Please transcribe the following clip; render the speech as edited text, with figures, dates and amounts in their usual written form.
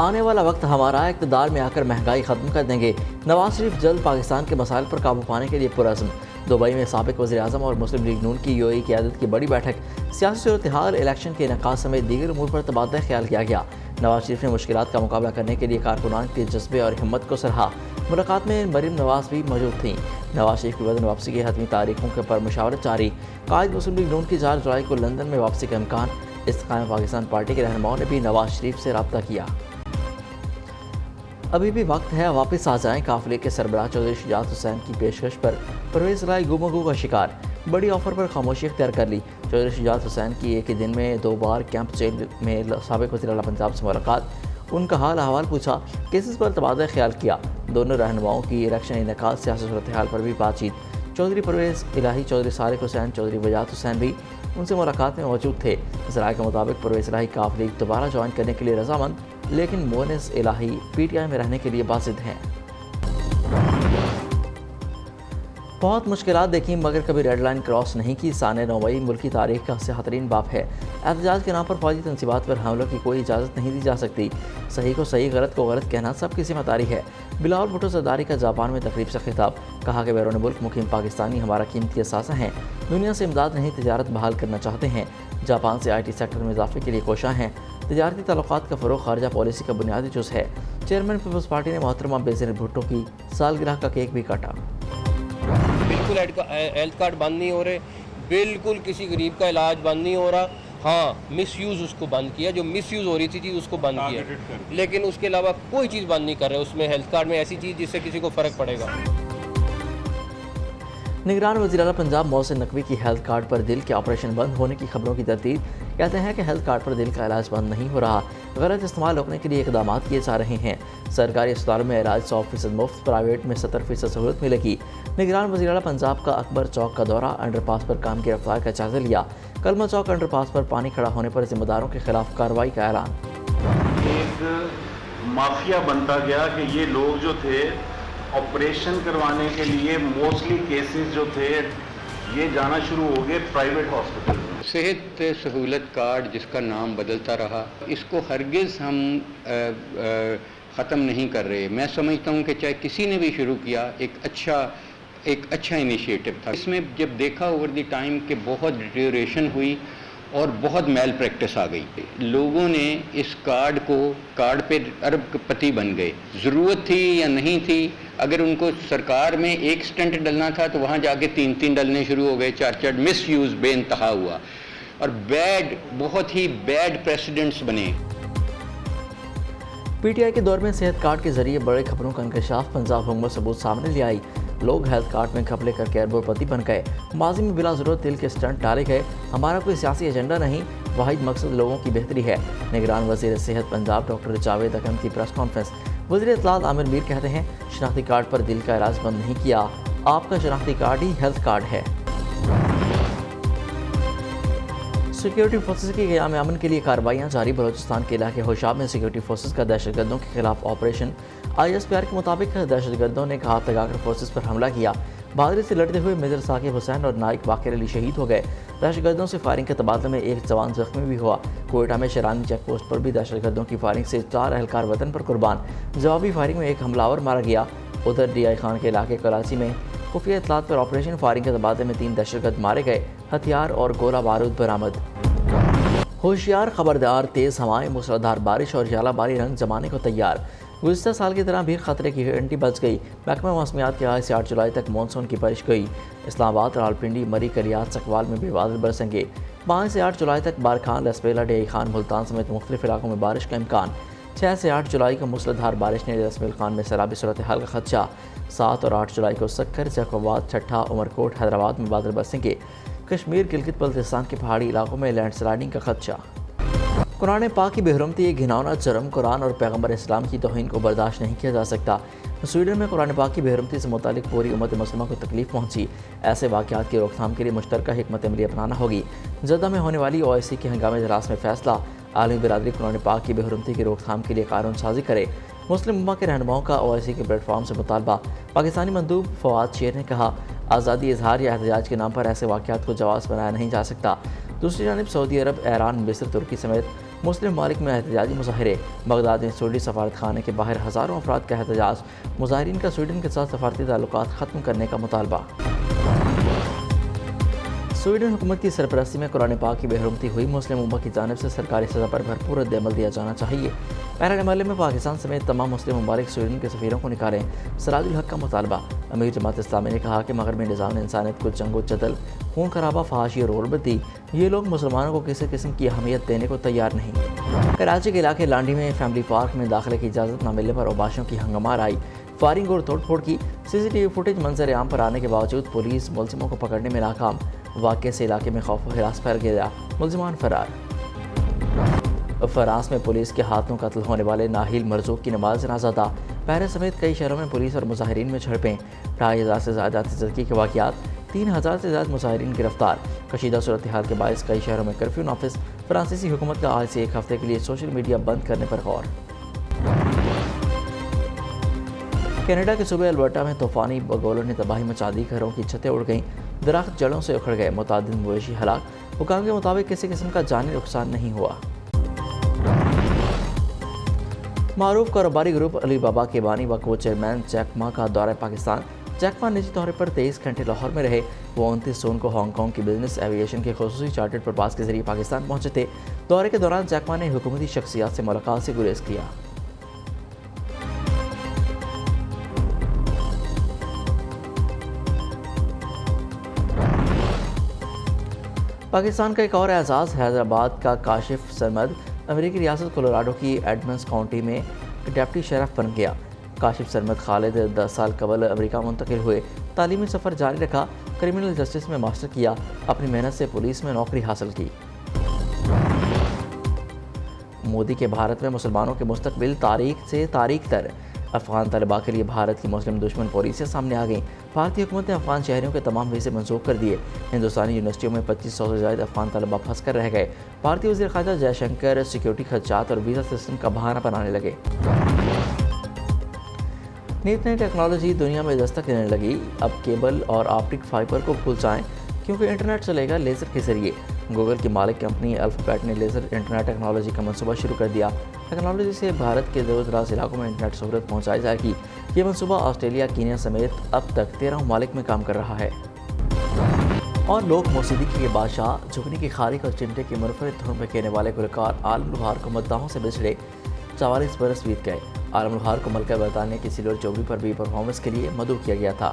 آنے والا وقت ہمارا اقتدار میں آ کر مہنگائی ختم کر دیں گے۔ نواز شریف جلد پاکستان کے مسائل پر قابو پانے کے لیے پرعزم۔ دبئی میں سابق وزیراعظم اور مسلم لیگ نون کی UAE قیادت کی بڑی بیٹھک، سیاسی صورتحال، الیکشن کے انعقاد سمیت دیگر امور پر تبادلہ خیال کیا گیا۔ نواز شریف نے مشکلات کا مقابلہ کرنے کے لیے کارکنان کے جذبے اور ہمت کو سراہا۔ ملاقات میں مریم نواز بھی موجود تھیں۔ نواز شریف کی وطن واپسی کی حتمی تاریخوں پر مشاورت جاری۔ قائد مسلم لیگ نون کی 4 جولائی کو لندن میں واپسی کا امکان۔ استقلال پاکستان پارٹی کے رہنماؤں نے بھی نواز شریف سے رابطہ کیا۔ ابھی بھی وقت ہے، واپس آ جائیں۔ قافلے کے سربراہ چودھری شجاعت حسین کی پیشکش پر پرویز الہی گفتگو مگو کا شکار، بڑی آفر پر خاموشی اختیار کر لی۔ چودھری شجاعت حسین کی ایک ہی دن میں 2 بار کیمپ جیل میں سابق وزیر اعلیٰ پنجاب سے ملاقات، ان کا حال احوال پوچھا، کیسز پر تبادلہ خیال کیا۔ دونوں رہنماؤں کی الیکشن انعقاد، سیاسی صورتحال پر بھی بات چیت۔ چودھری پرویز الہی، چودھری صالح حسین، چودھری وجاہت حسین بھی ان سے ملاقات میں موجود تھے۔ ذرائع کے مطابق پرویز الہی کاف لیگ دوبارہ جوائن کرنے کے لیے رضامند، لیکن مونس الہی PTI میں رہنے کے لیے باضد ہیں۔ بہت مشکلات دیکھیں مگر کبھی ریڈ لائن کراس نہیں کی۔ سانحہ 9 مئی ملکی تاریخ کا سیاحترین باب ہے۔ احتجاج کے نام پر فوجی تنصیبات پر حملوں کی کوئی اجازت نہیں دی جا سکتی۔ صحیح کو صحیح، غلط کو غلط کہنا سب کی ذمہ داری ہے۔ بلاول بھٹو زرداری کا جاپان میں تقریب سے خطاب، کہا کہ بیرون ملک مقیم پاکستانی ہمارا قیمتی اثاثہ ہیں، دنیا سے امداد نہیں تجارت بحال کرنا چاہتے ہیں۔ جاپان سے IT سیکٹر میں اضافے کے لیے کوشاں ہیں۔ تجارتی تعلقات کا فروغ خارجہ پالیسی کا بنیادی جز ہے۔ چیئرمین پیپلز پارٹی نے محترمہ بینظیر بھٹو کی سالگرہ کا کیک بھی کاٹا۔ بالکل ہیلتھ کارڈ بند نہیں ہو رہے، بالکل کسی غریب کا علاج بند نہیں ہو رہا۔ ہاں، مس یوز اس کو بند کیا، جو مس یوز ہو رہی تھی اس کو بند کیا، لیکن اس کے علاوہ کوئی چیز بند نہیں کر رہے اس میں ہیلتھ کارڈ میں ایسی چیز جس سے کسی کو فرق پڑے گا۔ نگران وزیر اعلیٰ پنجاب محسن نقوی کی ہیلتھ کارڈ پر دل کے آپریشن بند ہونے کی خبروں کی تردید، کہتے ہیں کہ ہیلتھ کارڈ پر دل کا علاج بند نہیں ہو رہا، غلط استعمال روکنے کے لیے اقدامات کیے جا رہے ہیں۔ سرکاری اسپتالوں میں علاج 100% مفت، پرائیویٹ میں 70% سہولت ملے گی۔ نگران وزیر اعلیٰ پنجاب کا اکبر چوک کا دورہ، انڈر پاس پر کام کی رفتار کا جائزہ لیا۔ کلمہ چوک انڈر پاس پر پانی کھڑا ہونے پر ذمہ داروں کے خلاف کارروائی کا اعلان۔ ایک مافیا بنتا گیا کہ یہ لوگ جو تھے آپریشن کروانے کے لیے موسٹلی کیسز جو تھے یہ جانا شروع ہو گئے پرائیویٹ ہاسپٹل میں۔ صحت سہولت کارڈ جس کا نام بدلتا رہا، اس کو ہرگز ہم ختم نہیں کر رہے۔ میں سمجھتا ہوں کہ چاہے کسی نے بھی شروع کیا، ایک اچھا انیشیٹو تھا۔ اس میں جب دیکھا اوور دی ٹائم کہ بہت ڈیٹیریشن ہوئی اور بہت میل پریکٹس آ گئی، لوگوں نے اس کارڈ پہ ارب پتی بن گئے۔ ضرورت تھی یا نہیں تھی؟ اگر ان کو سرکار میں ایک سٹنٹ ڈلنا تھا تو وہاں جا کے 3 ڈلنے شروع ہو گئے، 4 مس یوز بے انتہا ہوا اور بہت ہی بیڈ پریسیڈنٹس بنے۔ PTI کے دور میں صحت کارڈ کے ذریعے بڑے خبروں کا انکشاف، پنجاب حکومت ثبوت سامنے لے آئی۔ لوگ ہیلتھ کارڈ میں گھپلے کر کے اربوں پتی بن گئے۔ ماضی میں بلا ضرورت دل کے سٹنٹ ڈالے گئے۔ ہمارا کوئی سیاسی ایجنڈا نہیں، واحد مقصد لوگوں کی بہتری ہے۔ نگران وزیر صحت پنجاب ڈاکٹر جاوید اکرم کی پریس کانفرنس۔ وزیر اطلاعات عامر میر کہتے ہیں، شناختی کارڈ پر دل کا علاج بند نہیں کیا، آپ کا شناختی کارڈ ہی ہیلتھ کارڈ ہے۔ سیکیورٹی فورسز کی قیام امن کے لیے کارروائیاں جاری۔ بلوچستان کے علاقے ہوشاب میں سیکیورٹی فورسز کا دہشت گردوں کے خلاف آپریشن۔ ISPR کے مطابق دہشت گردوں نے ہاتھ لگا کر فورسز پر حملہ کیا۔ بہادری سے لڑتے ہوئے میجر ثاقب حسین اور نائک باقر علی شہید ہو گئے۔ دہشت گردوں سے فائرنگ کے تبادلے میں ایک جوان زخمی بھی ہوا۔ کوئٹہ میں شیرانی چیک پوسٹ پر بھی دہشت گردوں کی فائرنگ سے 4 اہلکار وطن پر قربان۔ جوابی فائرنگ میں ایک حملہ آور مارا گیا۔ ادھر DI خان کے علاقے کراچی میں خفیہ اطلاعات پر آپریشن فائرنگ کے تبادلے میں 3 دہشت گرد مارے گئے، ہتھیار اور گولہ بارود برآمد۔ ہوشیار، خبردار، تیز ہوائیں، موسلادھار بارش اور ژالہ باری رنگ جمانے کو تیار۔ گزشتہ سال کی طرح بھی خطرے کی گھنٹی بج گئی۔ محکمہ موسمیات کے آغاز سے 8 جولائی تک مانسون کی بارش گئی۔ اسلام آباد، راولپنڈی، مری، کلیات، چکوال میں بھی بادل برسیں گے۔ 5 سے 8 جولائی تک بارکھان، لسبیلا، DI خان، ملتان سمیت مختلف علاقوں میں بارش کا امکان۔ 6 سے 8 جولائی کو موسلادھار بارش نے لسبیل خان میں سیلابی صورتحال کا خدشہ۔ 7 اور 8 جولائی کو سکر، جیکوباد، چھٹا، عمرکوٹ، حیدرآباد میں بادل برسیں گے۔ کشمیر، گلگت بلتستان کے پہاڑی علاقوں میں لینڈ سلائڈنگ کا خدشہ۔ قرآن پاک کی بے حرمتی ایک گھناؤنا جرم، قرآن اور پیغمبر اسلام کی توہین کو برداشت نہیں کیا جا سکتا۔ سویڈن میں قرآن پاک کی بے حرمتی سے متعلق پوری امت مسلمہ کو تکلیف پہنچی۔ ایسے واقعات کی روک تھام کے لیے مشترکہ حکمت عملی اپنانا ہوگی۔ جدہ میں ہونے والی OIC کے ہنگامی اجلاس میں فیصلہ، عالمی برادری قرآن پاک کی بے حرمتی کی روک تھام کے لیے قانون سازی کرے۔ مسلم امہ کے رہنماؤں کا OIC کے پلیٹ فارم سے مطالبہ۔ پاکستانی مندوب فواد شیر نے کہا، آزادی اظہار یا احتجاج کے نام پر ایسے واقعات کو جواز بنایا نہیں جا سکتا۔ دوسری جانب سعودی عرب، ایران، مصر، ترکی سمیت مسلم ممالک میں احتجاجی مظاہرے۔ بغداد میں سعودی سفارت خانے کے باہر ہزاروں افراد کا احتجاج، مظاہرین کا سویڈن کے ساتھ سفارتی تعلقات ختم کرنے کا مطالبہ۔ سویڈن حکومت کی سرپرستی میں قرآن پاک کی بے حرمتی ہوئی، مسلم امت کی جانب سے سرکاری سزا پر بھرپور رد عمل دیا جانا چاہیے۔ بین الملل میں پاکستان سمیت تمام مسلم ممالک سویڈن کے سفیروں کو نکالیں، سراج الحق کا مطالبہ۔ امیر جماعت اسلامی نے کہا کہ مغربی نظام نے انسانیت کو جنگ و جدل، خون خرابہ، فحاشی اور غربت دی، یہ لوگ مسلمانوں کو کسی قسم کی اہمیت دینے کو تیار نہیں۔ کراچی کے علاقے لانڈی میں فیملی پارک میں داخلے کی اجازت نہ ملنے پر اوباشوں کی ہنگامہ آئی، فائرنگ اور توڑ پھوڑ کی۔ CCTV فوٹیج منظر عام پر آنے کے باوجود پولیس ملزموں کو پکڑنے میں ناکام، واقعے سے علاقے میں خوف و ہراس پھیل گیا، ملزمان فرار۔ فرانس میں پولیس کے ہاتھوں قتل ہونے والے ناہیل مرزوق کی نماز جنازہ ادا، پیرس سمیت کئی شہروں میں پولیس اور مظاہرین میں جھڑپیں، 2500 سے زائد ذاتی زدگی کے واقعات، 3000 سے زائد مظاہرین گرفتار۔ کشیدہ صورتحال کے باعث کئی شہروں میں کرفیو نافذ، فرانسیسی حکومت کا آج سے ایک ہفتے کے لیے سوشل میڈیا بند کرنے پر غور۔ کینیڈا کے صوبے البرٹا میں طوفانی بگولوں نے تباہی مچا دی، گھروں کی چھتیں اڑ گئیں، درخت جڑوں سے اکھڑ گئے، متعدد مویشی ہلاک، حکام کے مطابق کسی قسم کا جانی نقصان نہیں ہوا۔ معروف کاروباری گروپ علی بابا کے بانی و کو چیئرمین جیک ما کا دورہ پاکستان۔ جیک ما نجی طور پر 23 گھنٹے لاہور میں رہے۔ وہ 29 جون کو ہانگ کانگ کی بزنس ایویشن کے خصوصی چارٹرڈ پرواز کے ذریعے پاکستان پہنچے تھے۔ دورے کے دوران جیک ما نے حکومتی شخصیات سے ملاقات سے گریز کیا۔ پاکستان کا ایک اور اعزاز، حیدرآباد کا کاشف سرمد امریکی ریاست کولوراڈو کی ایڈمنز کاؤنٹی میں ڈپٹی شeriف بن گیا۔ کاشف سرمد خالد 10 سال قبل امریکہ منتقل ہوئے، تعلیمی سفر جاری رکھا، کرمنل جسٹس میں ماسٹر کیا، اپنی محنت سے پولیس میں نوکری حاصل کی۔ مودی کے بھارت میں مسلمانوں کے مستقبل تاریخ سے تاریخ تر، افغان طلباء کے لیے بھارت کی مسلم دشمن پالیسیاں سامنے آ گئیں۔ بھارتی حکومت نے افغان شہریوں کے تمام ویزے منسوخ کر دیے۔ ہندوستانی یونیورسٹیوں میں 2500 سے زائد افغان طلباء پھنس کر رہ گئے۔ بھارتی وزیر خارجہ جے شنکر سیکیورٹی خدشات اور ویزا سسٹم کا بہانہ بنانے لگے۔ نیٹ نئی ٹیکنالوجی دنیا میں دستک دینے لگی، اب کیبل اور آپٹک فائبر کو بھول جائیں کیونکہ انٹرنیٹ چلے گا لیزر کے ذریعے۔ گوگل کی مالک کمپنی الفابیٹ نے لیزر انٹرنیٹ ٹیکنالوجی کا منصوبہ شروع کر دیا۔ ٹیکنالوجی سے بھارت کے دور دراز علاقوں میں انٹرنیٹ سہولت پہنچائی جائے گی۔ یہ منصوبہ آسٹریلیا، کینیا سمیت اب تک 13 ممالک میں کام کر رہا ہے۔ اور لوک موسیقی کے بادشاہ، جھگنی کی خارق اور چمٹے کی منفرد دھن میں کہنے والے گلوکار عالم لوہار کو مداحوں سے بچھڑے 44 برس بیت گئے۔ عالم لوہار کو ملکہ برطانیہ کی سلور جوبلی پر بھی پرفارمنس کے لیے مدعو کیا گیا تھا۔